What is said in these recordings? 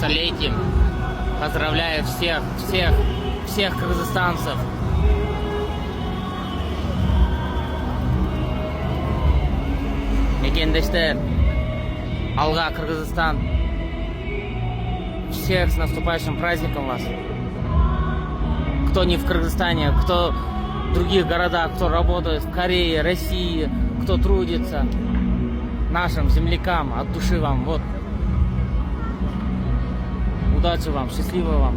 столетием. Поздравляю всех кыргызстанцев. Мекендештер, Алга, Кыргызстан. Всех с наступающим праздником вас. Кто не в Кыргызстане, кто в других городах, кто работает в Корее, России, кто трудится. Нашим землякам от души вам. Вот. Удачи вам, счастливо вам.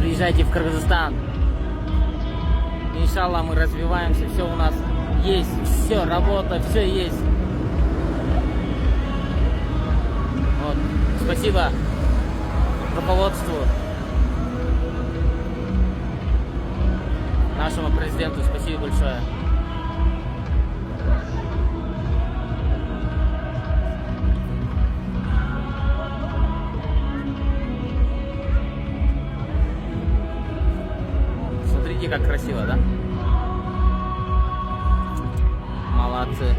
Приезжайте в Кыргызстан. Иншаллах, мы развиваемся, все у нас есть, все, работа, все есть. Вот. Спасибо руководству, нашему президенту, спасибо большое. Смотрите, как красиво, да? Молодцы.